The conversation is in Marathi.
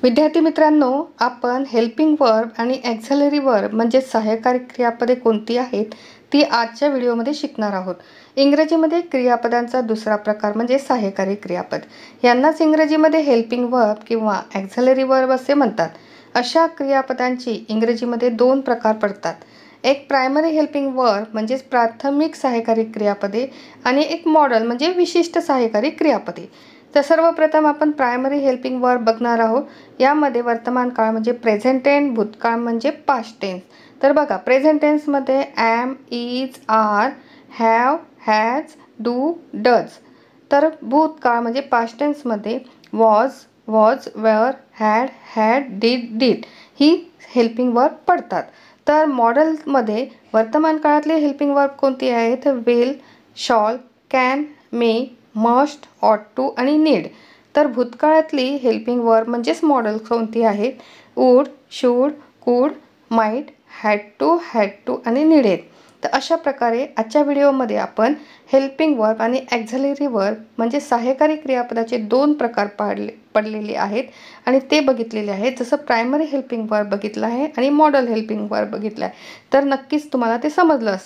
विद्यार्थी मित्रांनो, आपण हेल्पिंग वर्ब आणि ऑक्झिलरी वर्ब म्हणजे सहाय्यकारी क्रियापदे कोणती आहेत ती आजच्या व्हिडिओमध्ये शिकणार आहोत. इंग्रजीमध्ये क्रियापदांचा दुसरा प्रकार म्हणजे सहाय्यकारी क्रियापद. यांनाच इंग्रजीमध्ये हेल्पिंग वर्ब किंवा ऑक्झिलरी वर्ब असे म्हणतात. अशा क्रियापदांची इंग्रजीमध्ये दोन प्रकार पडतात. एक प्रायमरी हेल्पिंग वर्ब म्हणजे प्राथमिक सहाय्यकारी क्रियापदे आणि एक मॉडल म्हणजे विशिष्ट सहाय्यकारी क्रियापदे. तर सर्वप्रथम आपण प्रायमरी हेल्पिंग वर्ब बघणार आहोत. यामध्ये वर्तमान काळ म्हणजे प्रेझेंट टेन्स, भूतकाळ म्हणजे पास्ट टेन्स. तर बघा, प्रेझेंट टेन्समध्ये am, is, are, have, has, do, does. तर भूतकाळ म्हणजे पास्ट टेन्समध्ये वॉज, वेअर, हॅड, डीड ही हेल्पिंग वर्ब पडतात. तर मॉडलमध्ये वर्तमान काळातली हेल्पिंग वर्ब कोणती आहेत? Will, shall, can, may, must, ought to आणि नीड. तर भूतकाळातली हेल्पिंग वर्ब म्हणजेच मॉडल कोणती आहेत? Would, should, could, might, had to आणि नीडेड. तर अशा प्रकारे आजच्या व्हिडिओमध्ये आपण हेल्पिंग वर्ब आणि ऑक्झिलरी वर्ब म्हणजे सहाय्यकारी क्रियापदाचे दोन प्रकार पडलेले आहेत आणि ते बघितलेले आहेत. जसं प्रायमरी हेल्पिंग वर्ब बघितलं आहे आणि मॉडल हेल्पिंग वर्ब बघितलं आहे. तर नक्कीच तुम्हाला ते समजलं असेल.